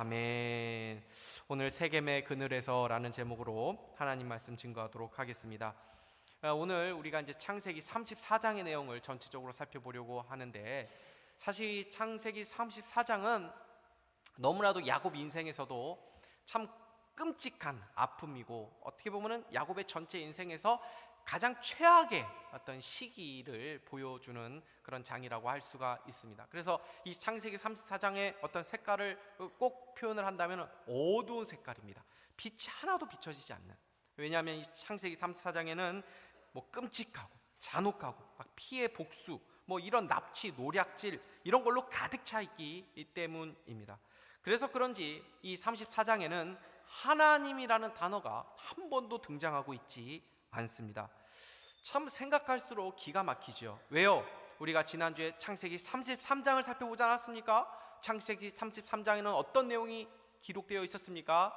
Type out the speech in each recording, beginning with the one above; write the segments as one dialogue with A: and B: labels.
A: 아멘. 오늘 세겜의 그늘에서라는 제목으로 하나님 말씀 증거하도록 하겠습니다. 오늘 우리가 이제 창세기 34장의 내용을 전체적으로 살펴보려고 하는데, 사실 창세기 34장은 너무나도 야곱 인생에서도 참 끔찍한 아픔이고, 어떻게 보면은 야곱의 전체 인생에서 가장 최악의 어떤 시기를 보여주는 그런 장이라고 할 수가 있습니다. 그래서 이 창세기 34장의 어떤 색깔을 꼭 표현을 한다면 어두운 색깔입니다. 빛이 하나도 비춰지지 않는. 왜냐하면 이 창세기 34장에는 뭐 끔찍하고 잔혹하고 막 피해 복수, 뭐 이런 납치, 노략질 이런 걸로 가득 차 있기 때문입니다. 그래서 그런지 이 34장에는 하나님이라는 단어가 한 번도 등장하고 있지 않습니다. 참 생각할수록 기가 막히죠. 왜요? 우리가 지난주에 창세기 33장을 살펴보지 않았습니까? 창세기 33장에는 어떤 내용이 기록되어 있었습니까?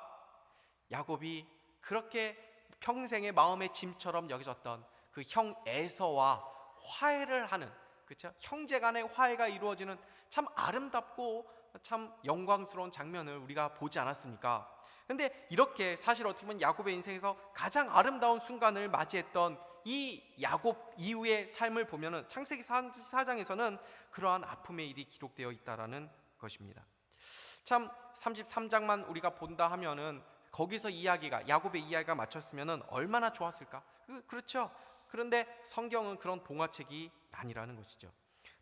A: 야곱이 그렇게 평생의 마음의 짐처럼 여겨졌던 그 형 에서와 화해를 하는, 그렇죠? 형제 간의 화해가 이루어지는 참 아름답고 참 영광스러운 장면을 우리가 보지 않았습니까? 근데 이렇게 사실 어떻게 보면 야곱의 인생에서 가장 아름다운 순간을 맞이했던 이 야곱 이후의 삶을 보면은 창세기 4장에서는 그러한 아픔의 일이 기록되어 있다라는 것입니다. 참 33장만 우리가 본다 하면은 거기서 이야기가, 야곱의 이야기가 마쳤으면은 얼마나 좋았을까? 그렇죠. 그런데 성경은 그런 동화책이 아니라는 것이죠.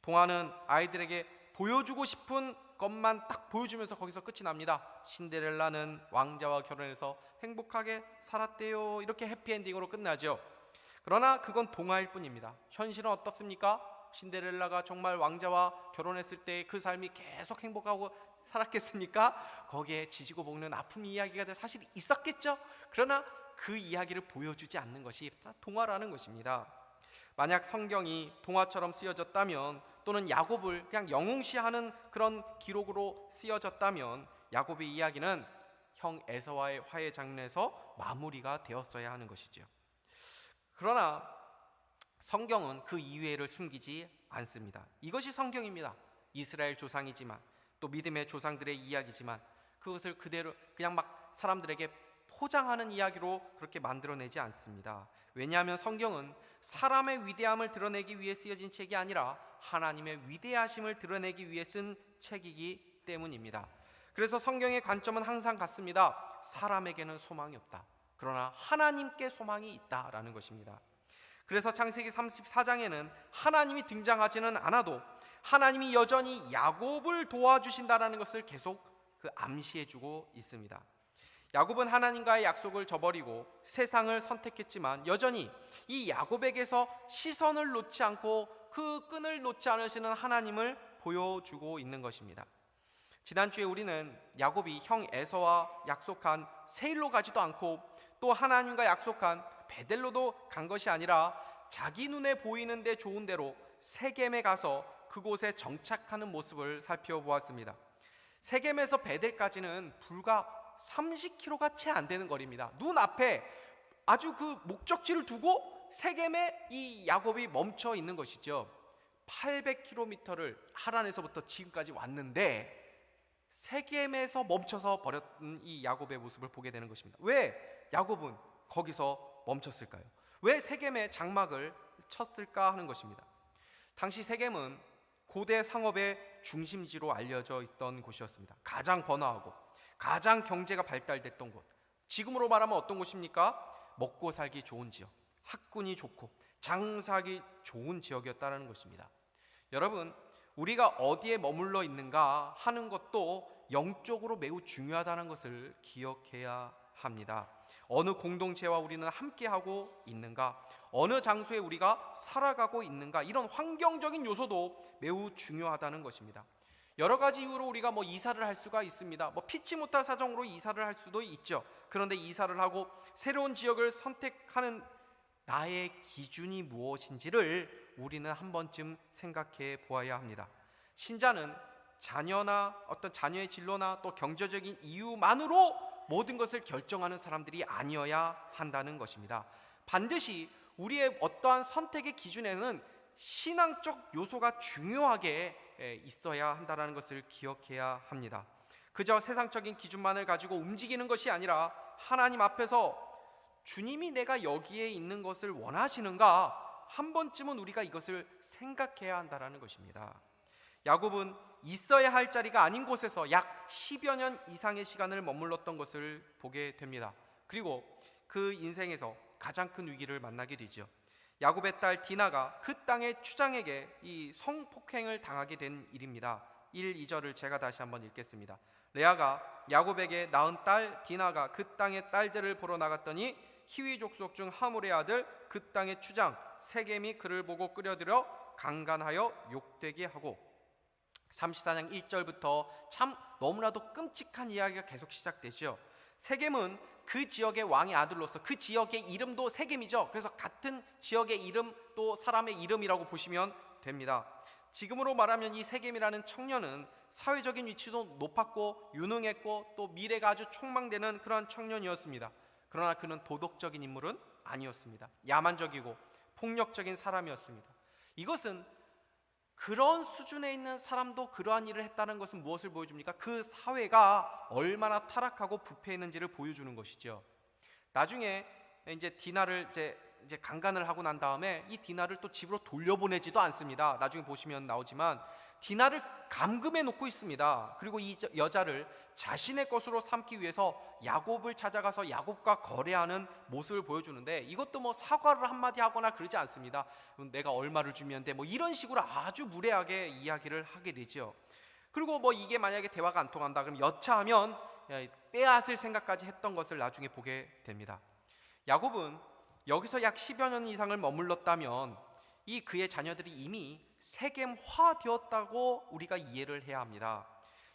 A: 동화는 아이들에게 보여주고 싶은 것만 딱 보여주면서 거기서 끝이 납니다. 신데렐라는 왕자와 결혼해서 행복하게 살았대요, 이렇게 해피엔딩으로 끝나죠. 그러나 그건 동화일 뿐입니다. 현실은 어떻습니까? 신데렐라가 정말 왕자와 결혼했을 때 그 삶이 계속 행복하고 살았겠습니까? 거기에 지지고 볶는 아픔 이야기가 사실 있었겠죠. 그러나 그 이야기를 보여주지 않는 것이 동화라는 것입니다. 만약 성경이 동화처럼 쓰여졌다면, 또는 야곱을 그냥 영웅시하는 그런 기록으로 쓰여졌다면, 야곱의 이야기는 형 에서와의 화해 장면에서 마무리가 되었어야 하는 것이죠. 그러나 성경은 그 이외를 숨기지 않습니다. 이것이 성경입니다. 이스라엘 조상이지만 또 믿음의 조상들의 이야기지만 그것을 그대로 그냥 막 사람들에게 포장하는 이야기로 그렇게 만들어내지 않습니다. 왜냐하면 성경은 사람의 위대함을 드러내기 위해 쓰여진 책이 아니라 하나님의 위대하심을 드러내기 위해 쓴 책이기 때문입니다. 그래서 성경의 관점은 항상 같습니다. 사람에게는 소망이 없다. 그러나 하나님께 소망이 있다라는 것입니다. 그래서 창세기 34장에는 하나님이 등장하지는 않아도 하나님이 여전히 야곱을 도와주신다라는 것을 계속 암시해주고 있습니다. 야곱은 하나님과의 약속을 저버리고 세상을 선택했지만 여전히 이 야곱에게서 시선을 놓지 않고 그 끈을 놓지 않으시는 하나님을 보여주고 있는 것입니다. 지난주에 우리는 야곱이 형 에서와 약속한 세일로 가지도 않고 또 하나님과 약속한 베델로도 간 것이 아니라 자기 눈에 보이는 데 좋은 대로 세겜에 가서 그곳에 정착하는 모습을 살펴보았습니다. 세겜에서 베델까지는 불과 30km가 채 안 되는 거리입니다. 눈앞에 아주 그 목적지를 두고 세겜에 이 야곱이 멈춰 있는 것이죠. 800km를 하란에서부터 지금까지 왔는데 세겜에서 멈춰서 버렸던 이 야곱의 모습을 보게 되는 것입니다. 왜 야곱은 거기서 멈췄을까요? 왜 세겜에 장막을 쳤을까 하는 것입니다. 당시 세겜은 고대 상업의 중심지로 알려져 있던 곳이었습니다. 가장 번화하고 가장 경제가 발달됐던 곳. 지금으로 말하면 어떤 곳입니까? 먹고 살기 좋은 지역, 학군이 좋고 장사하기 좋은 지역이었다는 것입니다. 여러분, 우리가 어디에 머물러 있는가 하는 것도 영적으로 매우 중요하다는 것을 기억해야 합니다. 어느 공동체와 우리는 함께하고 있는가, 어느 장소에 우리가 살아가고 있는가, 이런 환경적인 요소도 매우 중요하다는 것입니다. 여러 가지 이유로 우리가 이사를 할 수가 있습니다. 피치 못할 사정으로 이사를 할 수도 있죠. 그런데 이사를 하고 새로운 지역을 선택하는 나의 기준이 무엇인지를 우리는 한 번쯤 생각해 보아야 합니다. 신자는 자녀나 어떤 자녀의 진로나 또 경제적인 이유만으로 모든 것을 결정하는 사람들이 아니어야 한다는 것입니다. 반드시 우리의 어떠한 선택의 기준에는 신앙적 요소가 중요하게 있어야 한다는 것을 기억해야 합니다. 그저 세상적인 기준만을 가지고 움직이는 것이 아니라 하나님 앞에서 주님이 내가 여기에 있는 것을 원하시는가 한 번쯤은 우리가 이것을 생각해야 한다는 것입니다. 야곱은 있어야 할 자리가 아닌 곳에서 약 10여 년 이상의 시간을 머물렀던 것을 보게 됩니다. 그리고 그 인생에서 가장 큰 위기를 만나게 되죠. 야곱의 딸 디나가 그 땅의 추장에게 이 성폭행을 당하게 된 일입니다. 1, 2절을 제가 다시 한번 읽겠습니다. 레아가 야곱에게 낳은 딸 디나가 그 땅의 딸들을 보러 나갔더니 히위 족속 중 하물의 아들 그 땅의 추장 세겜이 그를 보고 끌어들여 강간하여 욕되게 하고, 34장 1절부터 참 너무나도 끔찍한 이야기가 계속 시작되죠. 세겜은 그 지역의 왕의 아들로서 그 지역의 이름도 세겜이죠. 그래서 같은 지역의 이름 또 사람의 이름이라고 보시면 됩니다. 지금으로 말하면 이 세겜이라는 청년은 사회적인 위치도 높았고 유능했고 또 미래가 아주 촉망되는 그러한 청년이었습니다. 그러나 그는 도덕적인 인물은 아니었습니다. 야만적이고 폭력적인 사람이었습니다. 이것은 그런 수준에 있는 사람도 그러한 일을 했다는 것은 무엇을 보여줍니까? 그 사회가 얼마나 타락하고 부패했는지를 보여주는 것이죠. 나중에 이제 디나를 이제 강간을 하고 난 다음에 이 디나를 또 집으로 돌려보내지도 않습니다. 나중에 보시면 나오지만 디나를 감금해 놓고 있습니다. 그리고 이 여자를 자신의 것으로 삼기 위해서 야곱을 찾아가서 야곱과 거래하는 모습을 보여주는데, 이것도 뭐 사과를 한마디 하거나 그러지 않습니다. 내가 얼마를 주면 돼, 뭐 이런 식으로 아주 무례하게 이야기를 하게 되죠. 그리고 뭐 이게 만약에 대화가 안 통한다 그럼 여차하면 빼앗을 생각까지 했던 것을 나중에 보게 됩니다. 야곱은 여기서 약 10여 년 이상을 머물렀다면 이 그의 자녀들이 이미 세겜화 되었다고 우리가 이해를 해야 합니다.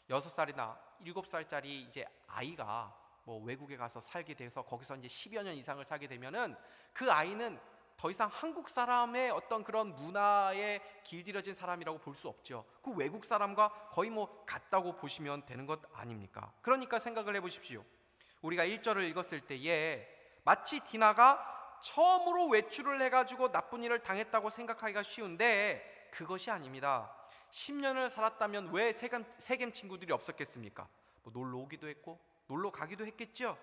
A: 6살이나 7살짜리 이제 아이가 뭐 외국에 가서 살게 돼서 거기서 이제 10여 년 이상을 살게 되면은 그 아이는 더 이상 한국 사람의 어떤 그런 문화에 길들여진 사람이라고 볼 수 없죠. 그 외국 사람과 거의 뭐 같다고 보시면 되는 것 아닙니까? 그러니까 생각을 해보십시오. 우리가 1절을 읽었을 때에 마치 디나가 처음으로 외출을 해가지고 나쁜 일을 당했다고 생각하기가 쉬운데 그것이 아닙니다. 10년을 살았다면 왜 세겜 친구들이 없었겠습니까? 뭐 놀러 오기도 했고 놀러 가기도 했겠죠.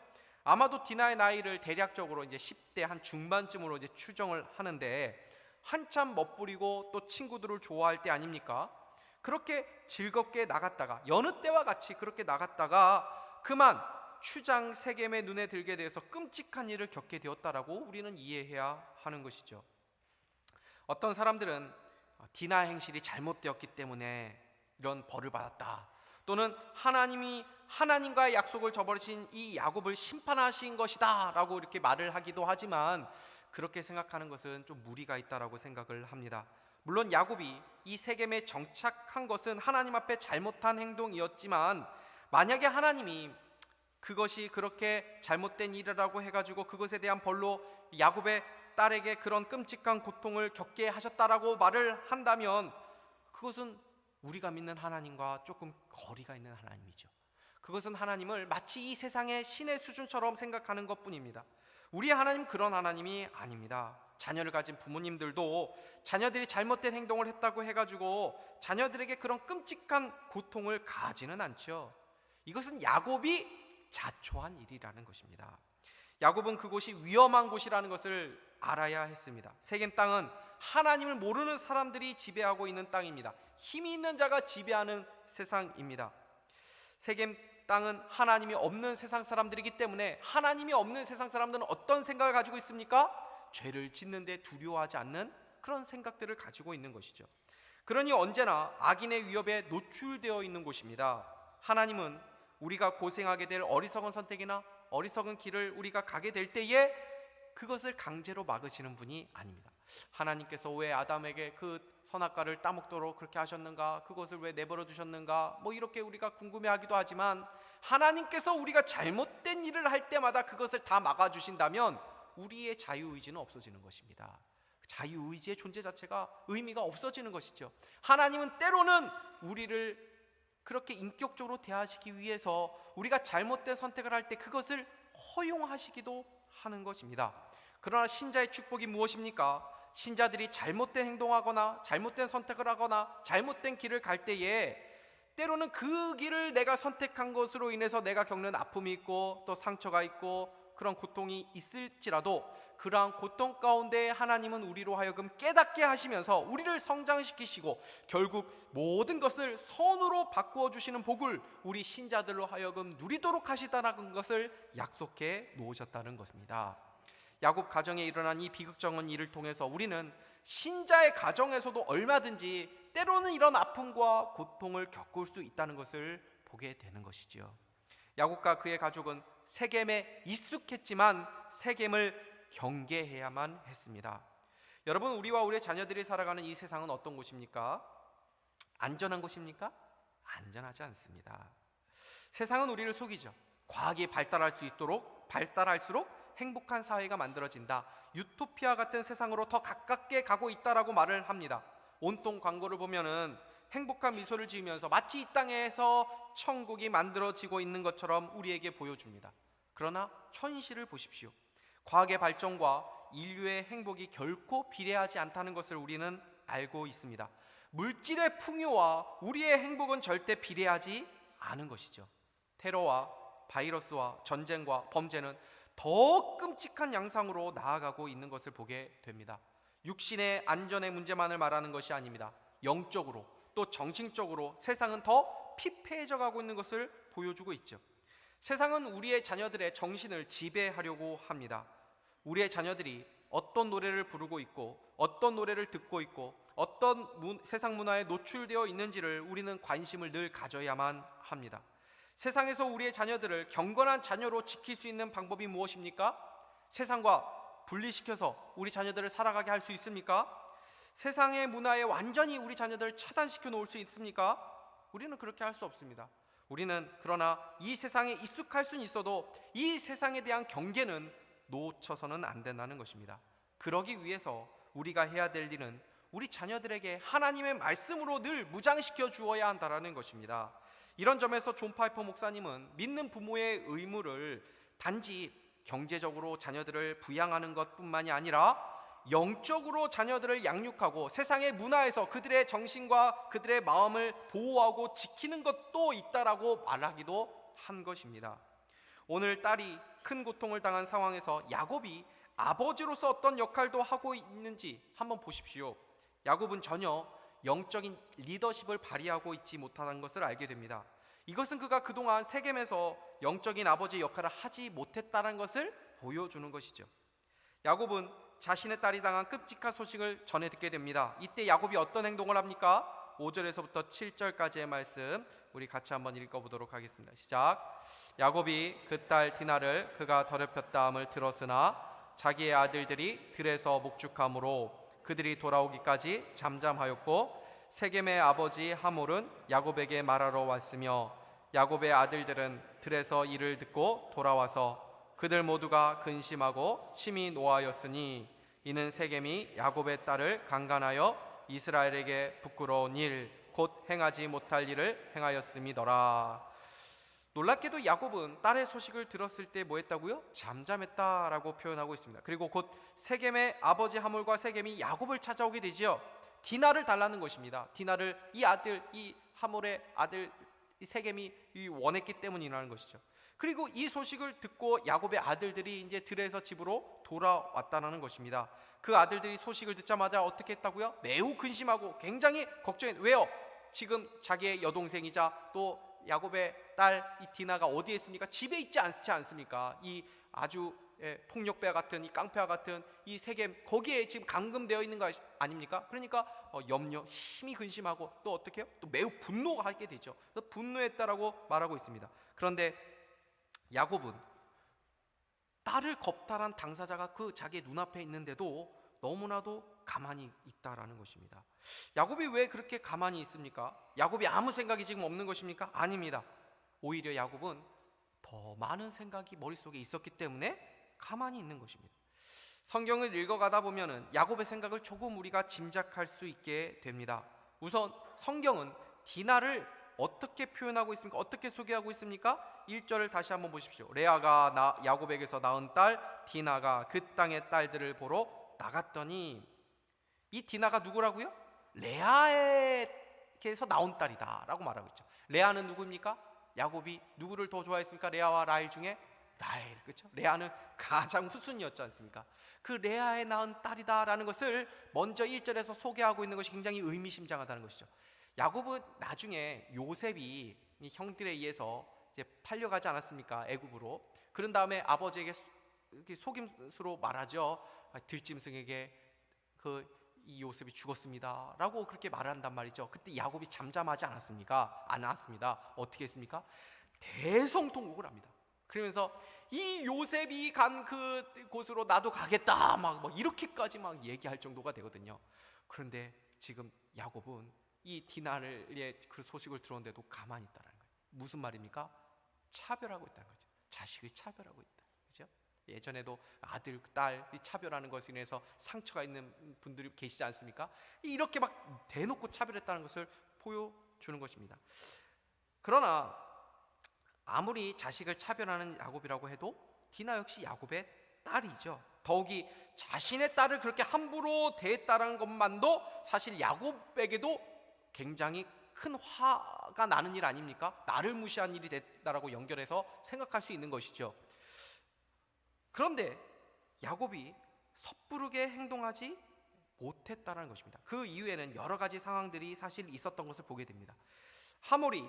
A: 아마도 디나의 나이를 대략적으로 이제 10대 한 중반쯤으로 이제 추정을 하는데 한참 멋부리고 또 친구들을 좋아할 때 아닙니까? 그렇게 즐겁게 나갔다가 여느 때와 같이 그렇게 나갔다가 그만 추장 세겜의 눈에 들게 돼서 끔찍한 일을 겪게 되었다라고 우리는 이해해야 하는 것이죠. 어떤 사람들은 디나 행실이 잘못되었기 때문에 이런 벌을 받았다, 또는 하나님이 하나님과의 약속을 저버리신 이 야곱을 심판하신 것이다 라고 이렇게 말을 하기도 하지만, 그렇게 생각하는 것은 좀 무리가 있다라고 생각을 합니다. 물론 야곱이 이 세겜에 정착한 것은 하나님 앞에 잘못한 행동이었지만, 만약에 하나님이 그것이 그렇게 잘못된 일이라고 해가지고 그것에 대한 벌로 야곱의 딸에게 그런 끔찍한 고통을 겪게 하셨다라고 말을 한다면 그것은 우리가 믿는 하나님과 조금 거리가 있는 하나님이죠. 그것은 하나님을 마치 이 세상의 신의 수준처럼 생각하는 것뿐입니다. 우리 하나님은 그런 하나님이 아닙니다. 자녀를 가진 부모님들도 자녀들이 잘못된 행동을 했다고 해가지고 자녀들에게 그런 끔찍한 고통을 가하지는 않죠. 이것은 야곱이 자초한 일이라는 것입니다. 야곱은 그곳이 위험한 곳이라는 것을 알아야 했습니다. 세겜 땅은 하나님을 모르는 사람들이 지배하고 있는 땅입니다. 힘이 있는 자가 지배하는 세상입니다. 세겜 땅은 하나님이 없는 세상 사람들이기 때문에 하나님이 없는 세상 사람들은 어떤 생각을 가지고 있습니까? 죄를 짓는데 두려워하지 않는 그런 생각들을 가지고 있는 것이죠. 그러니 언제나 악인의 위협에 노출되어 있는 곳입니다. 하나님은 우리가 고생하게 될 어리석은 선택이나 어리석은 길을 우리가 가게 될 때에 그것을 강제로 막으시는 분이 아닙니다. 하나님께서 왜 아담에게 그 선악과를 따먹도록 그렇게 하셨는가, 그것을 왜 내버려 두셨는가, 뭐 이렇게 우리가 궁금해하기도 하지만, 하나님께서 우리가 잘못된 일을 할 때마다 그것을 다 막아주신다면 우리의 자유의지는 없어지는 것입니다. 자유의지의 존재 자체가 의미가 없어지는 것이죠. 하나님은 때로는 우리를 그렇게 인격적으로 대하시기 위해서 우리가 잘못된 선택을 할 때 그것을 허용하시기도 하는 것입니다. 그러나 신자의 축복이 무엇입니까? 신자들이 잘못된 행동하거나 잘못된 선택을 하거나 잘못된 길을 갈 때에 때로는 그 길을 내가 선택한 것으로 인해서 내가 겪는 아픔이 있고 또 상처가 있고 그런 고통이 있을지라도 그러한 고통 가운데 하나님은 우리로 하여금 깨닫게 하시면서 우리를 성장시키시고 결국 모든 것을 선으로 바꾸어 주시는 복을 우리 신자들로 하여금 누리도록 하시다는 것을 약속해 놓으셨다는 것입니다. 야곱 가정에 일어난 이 비극적인 일을 통해서 우리는 신자의 가정에서도 얼마든지 때로는 이런 아픔과 고통을 겪을 수 있다는 것을 보게 되는 것이지요. 야곱과 그의 가족은 세겜에 익숙했지만 세겜을 경계해야만 했습니다. 여러분, 우리와 우리의 자녀들이 살아가는 이 세상은 어떤 곳입니까? 안전한 곳입니까? 안전하지 않습니다. 세상은 우리를 속이죠. 과학이 발달할수록 행복한 사회가 만들어진다. 유토피아 같은 세상으로 더 가깝게 가고 있다라고 말을 합니다. 온통 광고를 보면은 행복한 미소를 지으면서 마치 이 땅에서 천국이 만들어지고 있는 것처럼 우리에게 보여줍니다. 그러나 현실을 보십시오. 과학의 발전과 인류의 행복이 결코 비례하지 않다는 것을 우리는 알고 있습니다. 물질의 풍요와 우리의 행복은 절대 비례하지 않은 것이죠. 테러와 바이러스와 전쟁과 범죄는 더 끔찍한 양상으로 나아가고 있는 것을 보게 됩니다. 육신의 안전의 문제만을 말하는 것이 아닙니다. 영적으로 또 정신적으로 세상은 더 피폐해져 가고 있는 것을 보여주고 있죠. 세상은 우리의 자녀들의 정신을 지배하려고 합니다. 우리의 자녀들이 어떤 노래를 부르고 있고 어떤 노래를 듣고 있고 어떤 세상 문화에 노출되어 있는지를 우리는 관심을 늘 가져야만 합니다. 세상에서 우리의 자녀들을 경건한 자녀로 지킬 수 있는 방법이 무엇입니까? 세상과 분리시켜서 우리 자녀들을 살아가게 할 수 있습니까? 세상의 문화에 완전히 우리 자녀들을 차단시켜 놓을 수 있습니까? 우리는 그렇게 할 수 없습니다. 우리는 그러나 이 세상에 익숙할 수는 있어도 이 세상에 대한 경계는 놓쳐서는 안 된다는 것입니다. 그러기 위해서 우리가 해야 될 일은 우리 자녀들에게 하나님의 말씀으로 늘 무장시켜 주어야 한다는 것입니다. 이런 점에서 존 파이퍼 목사님은 믿는 부모의 의무를 단지 경제적으로 자녀들을 부양하는 것뿐만이 아니라 영적으로 자녀들을 양육하고 세상의 문화에서 그들의 정신과 그들의 마음을 보호하고 지키는 것도 있다라고 말하기도 한 것입니다. 오늘 딸이 큰 고통을 당한 상황에서 야곱이 아버지로서 어떤 역할도 하고 있는지 한번 보십시오. 야곱은 전혀 영적인 리더십을 발휘하고 있지 못하는 것을 알게 됩니다. 이것은 그가 그동안 세겜에서 영적인 아버지의 역할을 하지 못했다는 것을 보여주는 것이죠. 야곱은 자신의 딸이 당한 끔찍한 소식을 전해 듣게 됩니다. 이때 야곱이 어떤 행동을 합니까? 5절에서부터 7절까지의 말씀 우리 같이 한번 읽어보도록 하겠습니다. 시작. 야곱이 그 딸 디나를 그가 더럽혔다함을 들었으나 자기의 아들들이 들에서 목축함으로 그들이 돌아오기까지 잠잠하였고 세겜의 아버지 하몰은 야곱에게 말하러 왔으며 야곱의 아들들은 들에서 이를 듣고 돌아와서 그들 모두가 근심하고 심히 노하였으니 이는 세겜이 야곱의 딸을 강간하여 이스라엘에게 부끄러운 일 곧 행하지 못할 일을 행하였음이더라. 놀랍게도 야곱은 딸의 소식을 들었을 때 뭐 했다고요? 잠잠했다라고 표현하고 있습니다. 그리고 곧 세겜의 아버지 하몰과 세겜이 야곱을 찾아오게 되지요. 디나를 달라는 것입니다. 디나를 이 아들, 이 하몰의 아들 이 세겜이 원했기 때문이라는 것이죠. 그리고 이 소식을 듣고 야곱의 아들들이 이제 들에서 집으로 돌아왔다는 것입니다. 그 아들들이 소식을 듣자마자 어떻게 했다고요? 매우 근심하고 굉장히 걱정해. 왜요? 지금 자기의 여동생이자 또 야곱의 딸 이 디나가 어디에 있습니까? 집에 있지 않지 않습니까? 이 아주 폭력배와 같은 이 깡패와 같은 이 세겜 거기에 지금 감금되어 있는 거 아닙니까? 그러니까 염려, 심히 근심하고 또 어떻게 해요? 또 매우 분노하게 되죠. 그래서 분노했다라고 말하고 있습니다. 그런데 야곱은 딸을 겁탈한 당사자가 그 자기의 눈앞에 있는데도 너무나도 가만히 있다라는 것입니다. 야곱이 왜 그렇게 가만히 있습니까? 야곱이 아무 생각이 지금 없는 것입니까? 아닙니다. 오히려 야곱은 더 많은 생각이 머릿속에 있었기 때문에 가만히 있는 것입니다. 성경을 읽어가다 보면은 야곱의 생각을 조금 우리가 짐작할 수 있게 됩니다. 우선 성경은 디나를 어떻게 표현하고 있습니까? 어떻게 소개하고 있습니까? 1절을 다시 한번 보십시오. 레아가 야곱에게서 낳은 딸 디나가 그 땅의 딸들을 보러 나갔더니 이 디나가 누구라고요? 레아의 이렇게 해서 나온 딸이다 라고 말하고 있죠. 레아는 누구입니까? 야곱이 누구를 더 좋아했습니까? 레아와 라헬 중에 라헬, 그렇죠? 레아는 가장 후순이었지 않습니까? 그 레아에 낳은 딸이다라는 것을 먼저 1절에서 소개하고 있는 것이 굉장히 의미심장하다는 것이죠. 야곱은 나중에 요셉이 이 형들에 의해서 이제 팔려가지 않았습니까? 애굽으로. 그런 다음에 아버지에게 속임수로 말하죠. 들짐승에게 이 요셉이 죽었습니다 라고 그렇게 말한단 말이죠. 그때 야곱이 잠잠하지 않았습니까? 안 왔습니다. 어떻게 했습니까? 대성통곡을 합니다. 그러면서 이 요셉이 간 그 곳으로 나도 가겠다 막 이렇게까지 막 얘기할 정도가 되거든요. 그런데 지금 야곱은 이 디나의 그 소식을 들었는데도 가만히 있다는 거예요. 무슨 말입니까? 차별하고 있다는 거죠. 자식을 차별하고 있다. 그렇죠? 예전에도 아들, 딸이 차별하는 것에 인해서 상처가 있는 분들이 계시지 않습니까? 이렇게 막 대놓고 차별했다는 것을 보여주는 것입니다. 그러나 아무리 자식을 차별하는 야곱이라고 해도 디나 역시 야곱의 딸이죠. 더욱이 자신의 딸을 그렇게 함부로 대했다는 것만도 사실 야곱에게도 굉장히 큰 화가 나는 일 아닙니까? 나를 무시한 일이 됐다라고 연결해서 생각할 수 있는 것이죠. 그런데 야곱이 섣부르게 행동하지 못했다는 것입니다. 그 이후에는 여러 가지 상황들이 사실 있었던 것을 보게 됩니다. 하몰이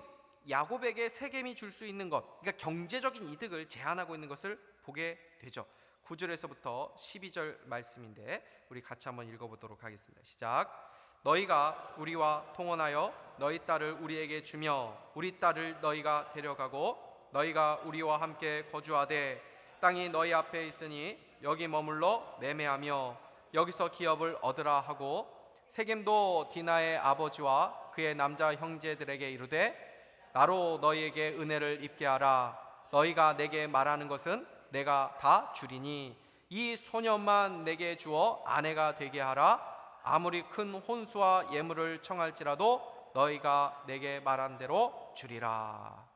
A: 야곱에게 세겜이 줄 수 있는 것, 그러니까 경제적인 이득을 제한하고 있는 것을 보게 되죠. 9절에서부터 12절 말씀인데 우리 같이 한번 읽어보도록 하겠습니다. 시작. 너희가 우리와 통혼하여 너희 딸을 우리에게 주며 우리 딸을 너희가 데려가고 너희가 우리와 함께 거주하되 땅이 너희 앞에 있으니 여기 머물러 매매하며 여기서 기업을 얻으라 하고 세겜도 디나의 아버지와 그의 남자 형제들에게 이르되 나로 너희에게 은혜를 입게 하라. 너희가 내게 말하는 것은 내가 다 주리니 이 소년만 내게 주어 아내가 되게 하라. 아무리 큰 혼수와 예물을 청할지라도 너희가 내게 말한 대로 주리라.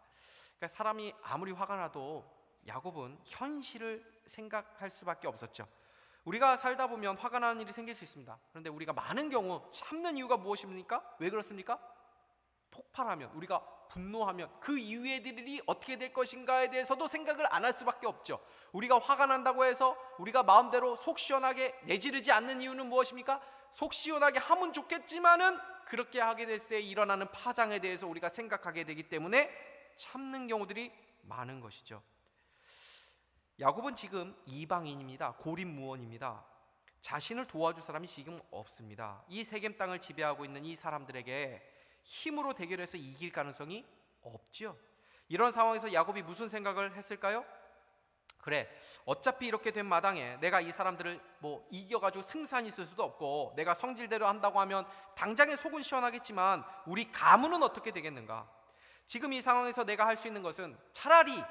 A: 그러니까 사람이 아무리 화가 나도 야곱은 현실을 생각할 수밖에 없었죠. 우리가 살다 보면 화가 나는 일이 생길 수 있습니다. 그런데 우리가 많은 경우 참는 이유가 무엇입니까? 왜 그렇습니까? 폭발하면, 우리가 분노하면 그 이후의 일이 어떻게 될 것인가에 대해서도 생각을 안 할 수밖에 없죠. 우리가 화가 난다고 해서 우리가 마음대로 속 시원하게 내지르지 않는 이유는 무엇입니까? 속 시원하게 하면 좋겠지만은 그렇게 하게 될 때 일어나는 파장에 대해서 우리가 생각하게 되기 때문에 참는 경우들이 많은 것이죠. 야곱은 지금 이방인입니다. 고립무원입니다. 자신을 도와줄 사람이 지금 없습니다. 이 세겜 땅을 지배하고 있는 이 사람들에게 힘으로 대결해서 이길 가능성이 없죠. 이런 상황에서 야곱이 무슨 생각을 했을까요? 그래, 어차피 이렇게 된 마당에 내가 이 사람들을 이겨가지고 승산이 있을 수도 없고 내가 성질대로 한다고 하면 당장에 속은 시원하겠지만 우리 가문은 어떻게 되겠는가? 지금 이 상황에서 내가 할 수 있는 것은 차라리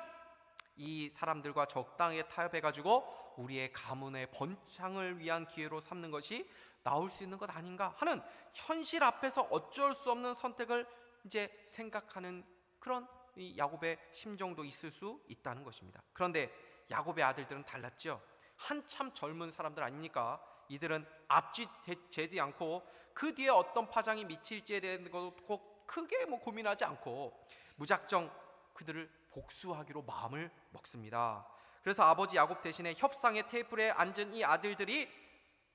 A: 이 사람들과 적당하게 타협해가지고 우리의 가문의 번창을 위한 기회로 삼는 것이 나올 수 있는 것 아닌가 하는 현실 앞에서 어쩔 수 없는 선택을 이제 생각하는 그런 이 야곱의 심정도 있을 수 있다는 것입니다. 그런데 야곱의 아들들은 달랐죠. 한참 젊은 사람들 아닙니까? 이들은 앞뒤 재지 않고 그 뒤에 어떤 파장이 미칠지에 대한 것도 꼭 크게 고민하지 않고 무작정 그들을 복수하기로 마음을 먹습니다. 그래서 아버지 야곱 대신에 협상의 테이블에 앉은 이 아들들이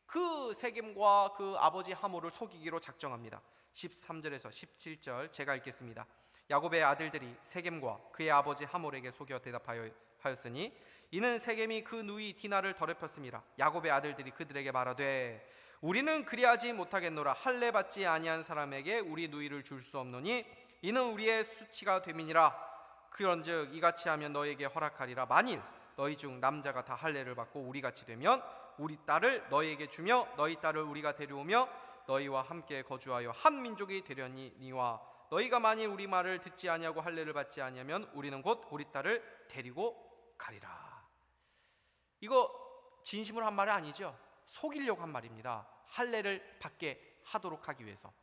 A: 그 세겜과 그 아버지 하몰을 속이기로 작정합니다. 13절에서 17절 제가 읽겠습니다. 야곱의 아들들이 세겜과 그의 아버지 하몰에게 속여 대답하였으니 이는 세겜이 그 누이 디나를 더럽혔습니다. 야곱의 아들들이 그들에게 말하되 우리는 그리하지 못하겠노라. 할례 받지 아니한 사람에게 우리 누이를 줄 수 없노니 이는 우리의 수치가 됨이니라. 그런즉 이같이 하면 너에게 허락하리라. 만일 너희 중 남자가 다 할례를 받고 우리같이 되면 우리 딸을 너희에게 주며 너희 딸을 우리가 데려오며 너희와 함께 거주하여 한 민족이 되려니와 너희가 만일 우리 말을 듣지 아니하고 할례를 받지 아니하면 우리는 곧 우리 딸을 데리고 가리라. 이거 진심으로 한 말이 아니죠. 속이려고 한 말입니다. 할례를 받게 하도록 하기 위해서.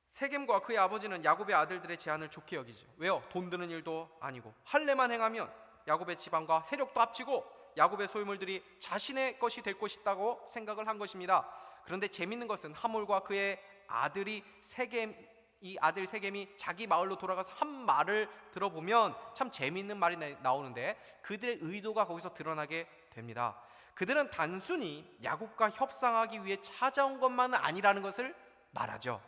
A: 세겜과 그의 아버지는 야곱의 아들들의 제안을 좋게 여기죠. 왜요? 돈 드는 일도 아니고 할례만 행하면 야곱의 지방과 세력도 합치고 야곱의 소유물들이 자신의 것이 될 것이다고 생각을 한 것입니다. 그런데 재밌는 것은 하몰과 그의 아들이 세겜, 이 아들 세겜이 자기 마을로 돌아가서 한 말을 들어보면 참 재미있는 말이 나오는데, 그들의 의도가 거기서 드러나게 됩니다. 그들은 단순히 야곱과 협상하기 위해 찾아온 것만은 아니라는 것을 말하죠.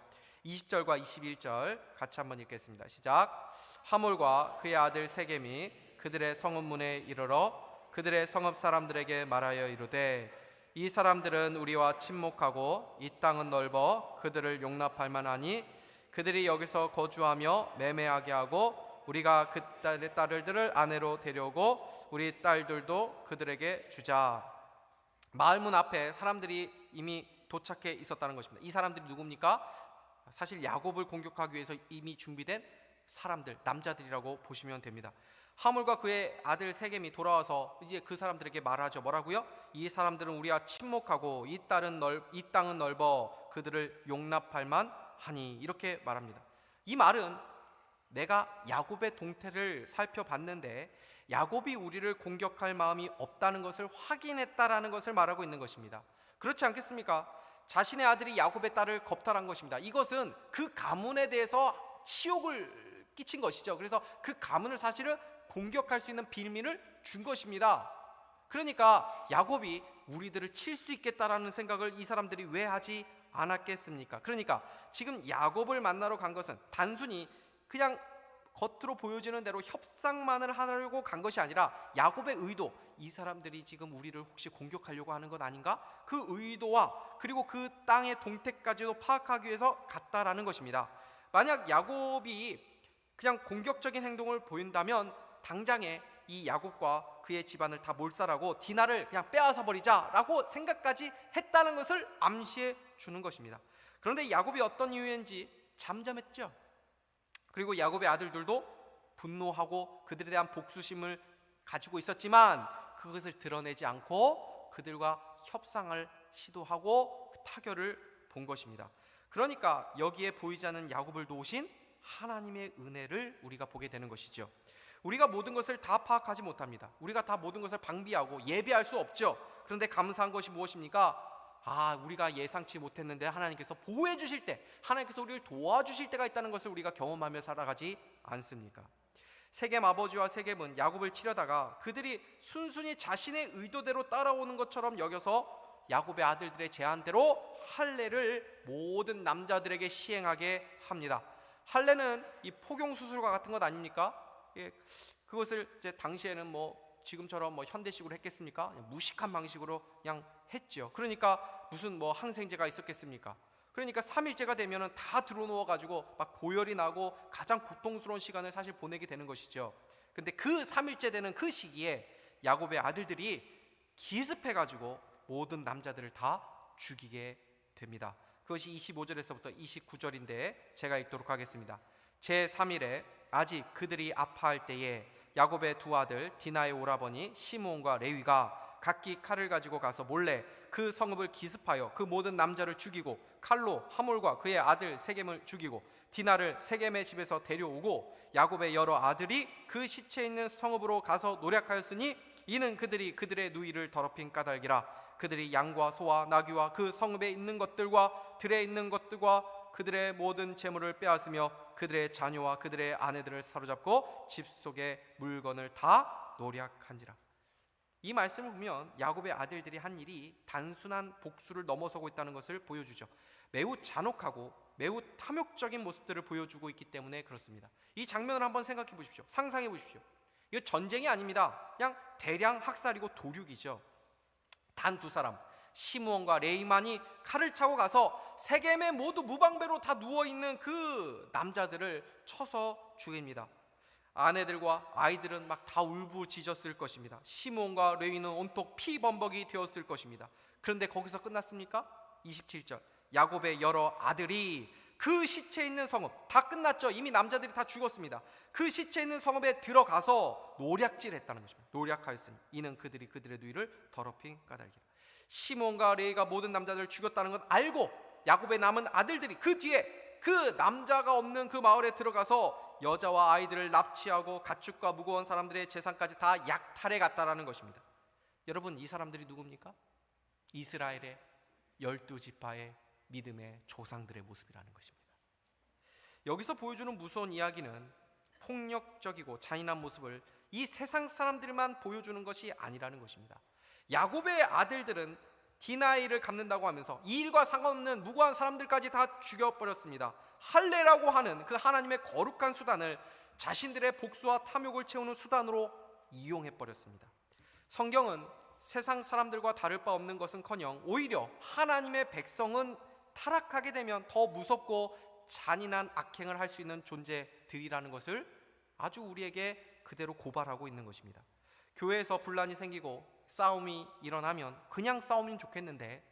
A: 20절과 21절 같이 한번 읽겠습니다. 시작. 하몰과 그의 아들 세겜이 그들의 성읍 문에 이르러 그들의 성읍 사람들에게 말하여 이르되, 이 사람들은 우리와 친목하고 이 땅은 넓어 그들을 용납할 만하니 그들이 여기서 거주하며 매매하게 하고 우리가 그 딸의 딸들을 아내로 데려오고 우리 딸들도 그들에게 주자. 마을 문 앞에 사람들이 이미 도착해 있었다는 것입니다. 이 사람들이 누굽니까? 사실 야곱을 공격하기 위해서 이미 준비된 사람들, 남자들이라고 보시면 됩니다. 하몰과 그의 아들 세겜이 돌아와서 이제 그 사람들에게 말하죠. 뭐라고요? 이 사람들은 우리와 친목하고 이 땅은 넓어 그들을 용납할 만하니, 이렇게 말합니다. 이 말은 내가 야곱의 동태를 살펴봤는데 야곱이 우리를 공격할 마음이 없다는 것을 확인했다라는 것을 말하고 있는 것입니다. 그렇지 않겠습니까? 자신의 아들이 야곱의 딸을 겁탈한 것입니다. 이것은 그 가문에 대해서 치욕을 끼친 것이죠. 그래서 그 가문을 사실은 공격할 수 있는 빌미를 준 것입니다. 그러니까 야곱이 우리들을 칠 수 있겠다라는 생각을 이 사람들이 왜 하지 않았겠습니까? 그러니까 지금 야곱을 만나러 간 것은 단순히 그냥 겉으로 보여지는 대로 협상만을 하려고 간 것이 아니라 야곱의 의도, 이 사람들이 지금 우리를 혹시 공격하려고 하는 것 아닌가? 그 의도와 그리고 그 땅의 동태까지도 파악하기 위해서 갔다라는 것입니다. 만약 야곱이 그냥 공격적인 행동을 보인다면 당장에 이 야곱과 그의 집안을 다 몰살하고 디나를 그냥 빼앗아 버리자라고 생각까지 했다는 것을 암시해 주는 것입니다. 그런데 야곱이 어떤 이유인지 잠잠했죠. 그리고 야곱의 아들들도 분노하고 그들에 대한 복수심을 가지고 있었지만 그것을 드러내지 않고 그들과 협상을 시도하고 타결을 본 것입니다. 그러니까 여기에 보이지 않는 야곱을 도우신 하나님의 은혜를 우리가 보게 되는 것이죠. 우리가 모든 것을 다 파악하지 못합니다. 우리가 다 모든 것을 방비하고 예비할 수 없죠. 그런데 감사한 것이 무엇입니까? 우리가 예상치 못했는데 하나님께서 보호해 주실 때, 하나님께서 우리를 도와주실 때가 있다는 것을 우리가 경험하며 살아가지 않습니까? 세겜 아버지와 세겜은 야곱을 치려다가 그들이 순순히 자신의 의도대로 따라오는 것처럼 여겨서 야곱의 아들들의 제안대로 할례를 모든 남자들에게 시행하게 합니다. 할례는 이 포경수술과 같은 것 아닙니까? 그것을 이제 당시에는 지금처럼 현대식으로 했겠습니까? 그냥 무식한 방식으로 그냥 했죠. 그러니까 무슨 항생제가 있었겠습니까? 그러니까 3일째가 되면은 다 들어누워 가지고 막 고열이 나고 가장 고통스러운 시간을 사실 보내게 되는 것이죠. 근데 그 3일째 되는 그 시기에 야곱의 아들들이 기습해 가지고 모든 남자들을 다 죽이게 됩니다. 그것이 25절에서부터 29절인데 제가 읽도록 하겠습니다. 제3일에 아직 그들이 아파할 때에 야곱의 두 아들 디나의 오라버니 시므온과 레위가 각기 칼을 가지고 가서 몰래 그 성읍을 기습하여 그 모든 남자를 죽이고 칼로 하몰과 그의 아들 세겜을 죽이고 디나를 세겜의 집에서 데려오고 야곱의 여러 아들이 그 시체 있는 성읍으로 가서 노략하였으니 이는 그들이 그들의 누이를 더럽힌 까닭이라. 그들이 양과 소와 나귀와 그 성읍에 있는 것들과 들에 있는 것들과 그들의 모든 재물을 빼앗으며 그들의 자녀와 그들의 아내들을 사로잡고 집 속의 물건을 다 노략한지라. 이 말씀을 보면 야곱의 아들들이 한 일이 단순한 복수를 넘어서고 있다는 것을 보여주죠. 매우 잔혹하고 매우 탐욕적인 모습들을 보여주고 있기 때문에 그렇습니다. 이 장면을 한번 생각해 보십시오. 상상해 보십시오. 이거 전쟁이 아닙니다. 그냥 대량 학살이고 도륙이죠. 단 두 사람 시므온과 레이만이 칼을 차고 가서 세겜에 모두 무방배로 다 누워있는 그 남자들을 쳐서 죽입니다. 아내들과 아이들은 막 다 울부짖었을 것입니다. 시므온과 레위는 온통 피범벅이 되었을 것입니다. 그런데 거기서 끝났습니까? 27절 야곱의 여러 아들이 그 시체 있는 성읍, 다 끝났죠. 이미 남자들이 다 죽었습니다. 그 시체 있는 성읍에 들어가서 노략질했다는 것입니다. 노략하였으니 이는 그들이 그들의 누이를 더럽힌 까닭이라. 시몬과 레이가 모든 남자들을 죽였다는 건 알고 야곱의 남은 아들들이 그 뒤에 그 남자가 없는 그 마을에 들어가서 여자와 아이들을 납치하고 가축과 무거운 사람들의 재산까지 다 약탈해 갔다라는 것입니다. 여러분, 이 사람들이 누굽니까? 이스라엘의 12지파의 믿음의 조상들의 모습이라는 것입니다. 여기서 보여주는 무서운 이야기는 폭력적이고 잔인한 모습을 이 세상 사람들만 보여주는 것이 아니라는 것입니다. 야곱의 아들들은 디나이를 갚는다고 하면서 이 일과 상관없는 무고한 사람들까지 다 죽여버렸습니다. 할례라고 하는 그 하나님의 거룩한 수단을 자신들의 복수와 탐욕을 채우는 수단으로 이용해버렸습니다. 성경은 세상 사람들과 다를 바 없는 것은커녕 오히려 하나님의 백성은 타락하게 되면 더 무섭고 잔인한 악행을 할 수 있는 존재들이라는 것을 아주 우리에게 그대로 고발하고 있는 것입니다. 교회에서 분란이 생기고 싸움이 일어나면 그냥 싸우면 좋겠는데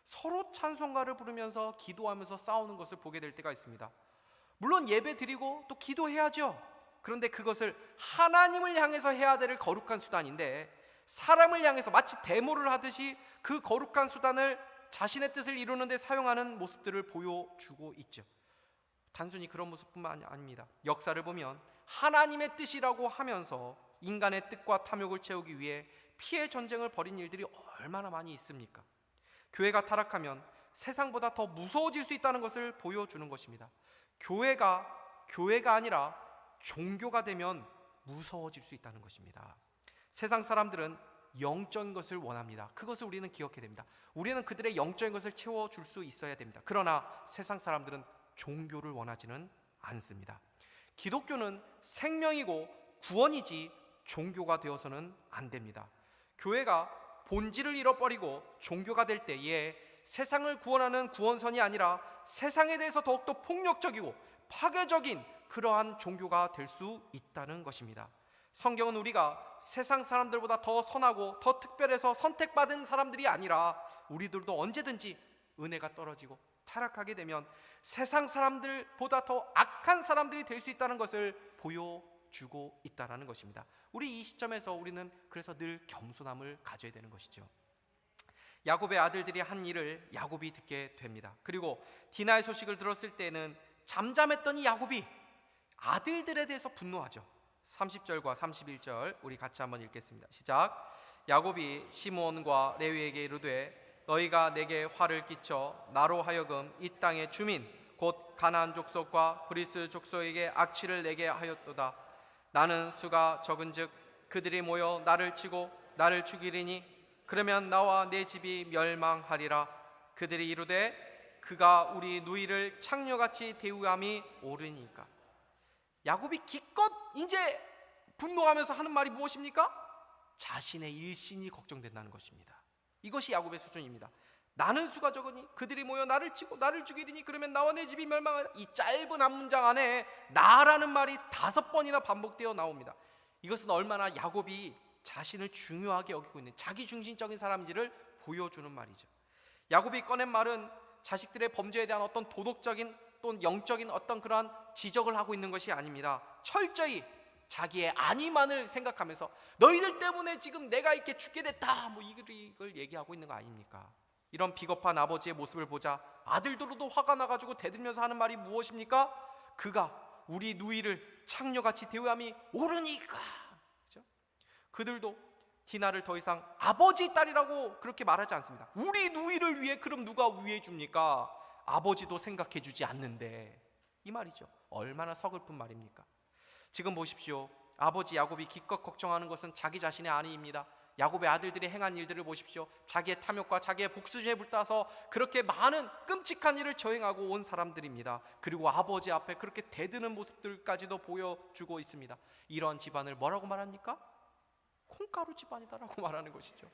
A: 서로 찬송가를 부르면서 기도하면서 싸우는 것을 보게 될 때가 있습니다. 물론 예배 드리고 또 기도해야죠. 그런데 그것을 하나님을 향해서 해야 될 거룩한 수단인데 사람을 향해서 마치 데모를 하듯이 그 거룩한 수단을 자신의 뜻을 이루는 데 사용하는 모습들을 보여주고 있죠. 단순히 그런 모습뿐만 아닙니다. 역사를 보면 하나님의 뜻이라고 하면서 인간의 뜻과 탐욕을 채우기 위해 피해 전쟁을 벌인 일들이 얼마나 많이 있습니까? 교회가 타락하면 세상보다 더 무서워질 수 있다는 것을 보여주는 것입니다. 교회가 아니라 종교가 되면 무서워질 수 있다는 것입니다. 세상 사람들은 영적인 것을 원합니다. 그것을 우리는 기억해야 됩니다. 우리는 그들의 영적인 것을 채워줄 수 있어야 됩니다. 그러나 세상 사람들은 종교를 원하지는 않습니다. 기독교는 생명이고 구원이지 종교가 되어서는 안 됩니다. 교회가 본질을 잃어버리고 종교가 될 때에 세상을 구원하는 구원선이 아니라 세상에 대해서 더욱더 폭력적이고 파괴적인 그러한 종교가 될 수 있다는 것입니다. 성경은 우리가 세상 사람들보다 더 선하고 더 특별해서 선택받은 사람들이 아니라 우리들도 언제든지 은혜가 떨어지고 타락하게 되면 세상 사람들보다 더 악한 사람들이 될 수 있다는 것을 보여주고 있다는 것입니다. 우리 이 시점에서 우리는 그래서 늘 겸손함을 가져야 되는 것이죠. 야곱의 아들들이 한 일을 야곱이 듣게 됩니다. 그리고 디나의 소식을 들었을 때는 잠잠했던 이 야곱이 아들들에 대해서 분노하죠. 30절과 31절 우리 같이 한번 읽겠습니다. 시작. 야곱이 시므온과 레위에게 이르되 너희가 내게 화를 끼쳐 나로 하여금 이 땅의 주민 곧 가나안 족속과 브리스 족속에게 악취를 내게 하였도다. 나는 수가 적은즉 그들이 모여 나를 치고 나를 죽이리니 그러면 나와 내 집이 멸망하리라. 그들이 이르되 그가 우리 누이를 창녀같이 대우함이 옳으니까. 야곱이 기껏 이제 분노하면서 하는 말이 무엇입니까? 자신의 일신이 걱정된다는 것입니다. 이것이 야곱의 수준입니다. 나는 수가 적으니 그들이 모여 나를 치고 나를 죽이리니 그러면 나와 내 집이 멸망하리라. 이 짧은 한 문장 안에 나라는 말이 5번이나 반복되어 나옵니다. 이것은 얼마나 야곱이 자신을 중요하게 여기고 있는 자기중심적인 사람인지를 보여주는 말이죠. 야곱이 꺼낸 말은 자식들의 범죄에 대한 어떤 도덕적인 또는 영적인 어떤 그러한 지적을 하고 있는 것이 아닙니다. 철저히 자기의 안위만을 생각하면서 너희들 때문에 지금 내가 이렇게 죽게 됐다 이걸 얘기하고 있는 거 아닙니까? 이런 비겁한 아버지의 모습을 보자 아들들도 화가 나가지고 대들면서 하는 말이 무엇입니까? 그가 우리 누이를 창녀같이 대우함이 옳으니까. 그렇죠? 그들도 디나를 더 이상 아버지 딸이라고 그렇게 말하지 않습니다. 우리 누이를 위해 그럼 누가 위해 줍니까? 아버지도 생각해 주지 않는데, 이 말이죠. 얼마나 서글픈 말입니까? 지금 보십시오. 아버지 야곱이 기껏 걱정하는 것은 자기 자신의 안위입니다. 야곱의 아들들이 행한 일들을 보십시오. 자기의 탐욕과 자기의 복수심에 불타서 그렇게 많은 끔찍한 일을 저행하고 온 사람들입니다. 그리고 아버지 앞에 그렇게 대드는 모습들까지도 보여주고 있습니다. 이런 집안을 뭐라고 말합니까? 콩가루 집안이다라고 말하는 것이죠.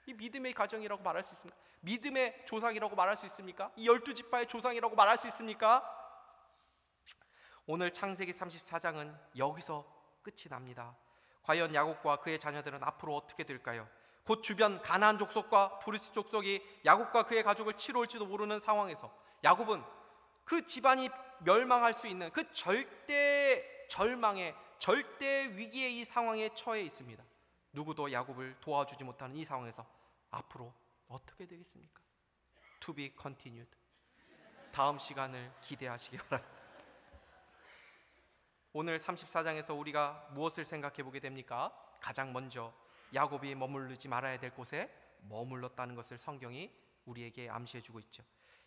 A: 이 믿음의 가정이라고 말할 수 있습니까? 믿음의 조상이라고 말할 수 있습니까? 이 12지파의 조상이라고 말할 수 있습니까? 오늘 창세기 34장은 여기서 끝이 납니다. 과연 야곱과 그의 자녀들은 앞으로 어떻게 될까요? 곧 주변 가나안 족속과 브리스 족속이 야곱과 그의 가족을 치러 올지도 모르는 상황에서 야곱은 그 집안이 멸망할 수 있는 그 절대 절망의 절대 위기의 이 상황에 처해 있습니다. 누구도 야곱을 도와주지 못하는 이 상황에서 앞으로 어떻게 되겠습니까? To be continued. 다음 시간을 기대하시기 바랍니다. 오늘 34장에서 우리가 무엇을 생각해 보게 됩니까? 가장 먼저 야곱이 머무르지 말아야 될 곳에 머물렀다는 것을 성경이 우리에게 암시해 주고 있죠.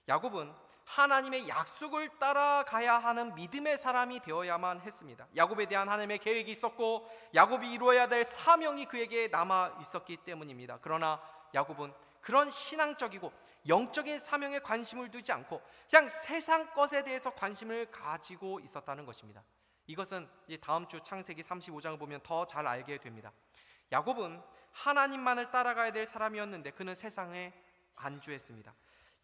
A: 야곱은 하나님의 약속을 따라가야 하는 믿음의 사람이 되어야만 했습니다. 야곱에 대한 하나님의 계획이 있었고 야곱이 이루어야 될 사명이 그에게 남아 있었기 때문입니다. 그러나 야곱은 그런 신앙적이고 영적인 사명에 관심을 두지 않고 그냥 세상 것에 대해서 관심을 가지고 있었다는 것입니다. 이것은 다음 주 창세기 35장을 보면 더 잘 알게 됩니다. 야곱은 하나님만을 따라가야 될 사람이었는데 그는 세상에 안주했습니다.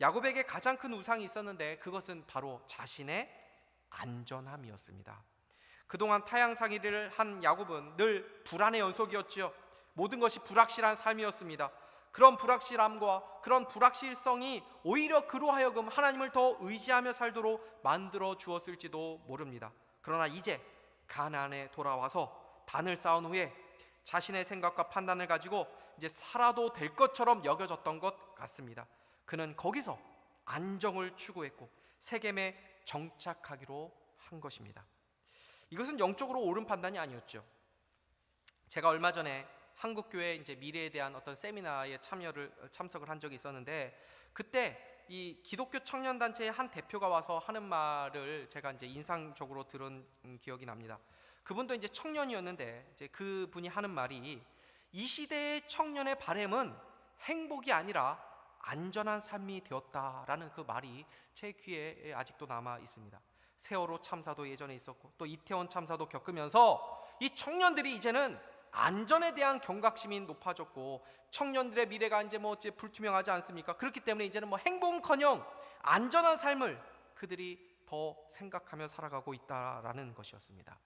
A: 야곱에게 가장 큰 우상이 있었는데 그것은 바로 자신의 안전함이었습니다. 그동안 타향살이를 한 야곱은 늘 불안의 연속이었지요. 모든 것이 불확실한 삶이었습니다. 그런 불확실함과 그런 불확실성이 오히려 그로 하여금 하나님을 더 의지하며 살도록 만들어 주었을지도 모릅니다. 그러나 이제 가나안에 돌아와서 단을 쌓은 후에 자신의 생각과 판단을 가지고 이제 살아도 될 것처럼 여겨졌던 것 같습니다. 그는 거기서 안정을 추구했고 세겜에 정착하기로 한 것입니다. 이것은 영적으로 옳은 판단이 아니었죠. 제가 얼마 전에 한국교회 이제 미래에 대한 어떤 세미나에 참석을 한 적이 있었는데 그때 이 기독교 청년 단체의 한 대표가 와서 하는 말을 제가 이제 인상적으로 들은 기억이 납니다. 그분도 이제 청년이었는데 이제 그분이 하는 말이 이 시대의 청년의 바람은 행복이 아니라 안전한 삶이 되었다라는 그 말이 제 귀에 아직도 남아 있습니다. 세월호 참사도 예전에 있었고 또 이태원 참사도 겪으면서 이 청년들이 이제는 안전에 대한 경각심이 높아졌고 청년들의 미래가 이제 불투명하지 않습니까? 그렇기 때문에 이제는 행복은커녕 안전한 삶을 그들이 더 생각하며 살아가고 있다라는 것이었습니다.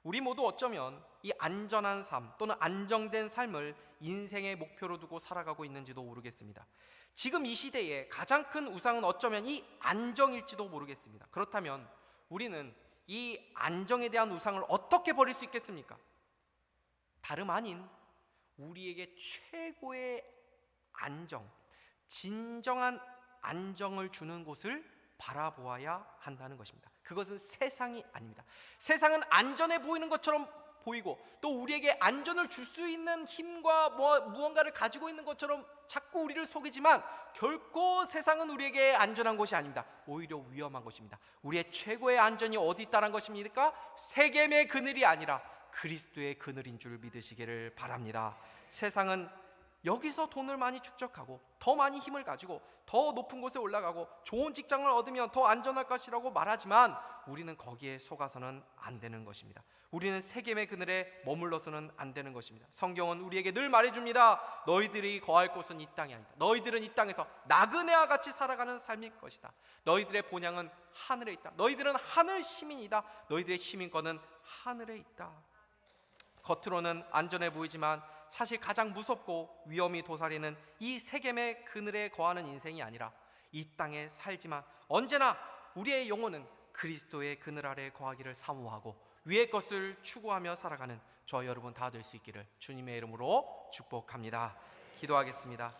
A: 우리 모두 어쩌면 이 안전한 삶 또는 안정된 삶을 인생의 목표로 두고 살아가고 있는지도 모르겠습니다. 지금 이 시대에 가장 큰 우상은 어쩌면 이 안정일지도 모르겠습니다. 그렇다면 우리는 이 안정에 대한 우상을 어떻게 버릴 수 있겠습니까? 다름 아닌 우리에게 최고의 안정, 진정한 안정을 주는 곳을 바라보아야 한다는 것입니다. 그것은 세상이 아닙니다. 세상은 안전해 보이는 것처럼 보이고 또 우리에게 안전을 줄 수 있는 힘과 무언가를 가지고 있는 것처럼 자꾸 우리를 속이지만 결코 세상은 우리에게 안전한 곳이 아닙니다. 오히려 위험한 곳입니다. 우리의 최고의 안전이 어디 있다는 것입니까? 세겜의 그늘이 아니라 그리스도의 그늘인 줄 믿으시기를 바랍니다. 세상은 여기서 돈을 많이 축적하고 더 많이 힘을 가지고 더 높은 곳에 올라가고 좋은 직장을 얻으면 더 안전할 것이라고 말하지만 우리는 거기에 속아서는 안 되는 것입니다. 우리는 세겜의 그늘에 머물러서는 안 되는 것입니다. 성경은 우리에게 늘 말해줍니다. 너희들이 거할 곳은 이 땅이 아니다. 너희들은 이 땅에서 나그네와 같이 살아가는 삶일 것이다. 너희들의 본향은 하늘에 있다. 너희들은 하늘 시민이다. 너희들의 시민권은 하늘에 있다. 겉으로는 안전해 보이지만 사실 가장 무섭고 위험이 도사리는 이 세겜의 그늘에 거하는 인생이 아니라 이 땅에 살지만 언제나 우리의 영혼은 그리스도의 그늘 아래 거하기를 사모하고 위의 것을 추구하며 살아가는 저 여러분 다 될 수 있기를 주님의 이름으로 축복합니다. 기도하겠습니다.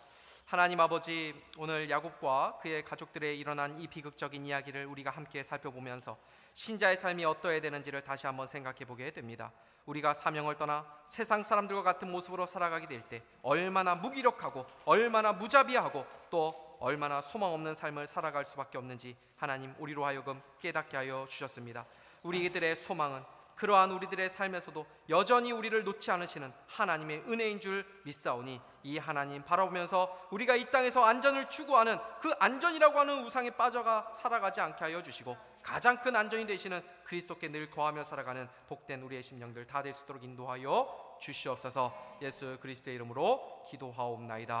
A: 하나님 아버지, 오늘 야곱과 그의 가족들의 일어난 이 비극적인 이야기를 우리가 함께 살펴보면서 신자의 삶이 어떠해야 되는지를 다시 한번 생각해 보게 됩니다. 우리가 사명을 떠나 세상 사람들과 같은 모습으로 살아가게 될 때 얼마나 무기력하고 얼마나 무자비하고 또 얼마나 소망 없는 삶을 살아갈 수밖에 없는지 하나님 우리로 하여금 깨닫게 하여 주셨습니다. 우리들의 소망은 그러한 우리들의 삶에서도 여전히 우리를 놓지 않으시는 하나님의 은혜인 줄 믿사오니 이 하나님 바라보면서 우리가 이 땅에서 안전을 추구하는 그 안전이라고 하는 우상에 빠져가 살아가지 않게 하여 주시고 가장 큰 안전이 되시는 그리스도께 늘 거하며 살아가는 복된 우리의 심령들 다 될 수 있도록 인도하여 주시옵소서. 예수 그리스도의 이름으로 기도하옵나이다.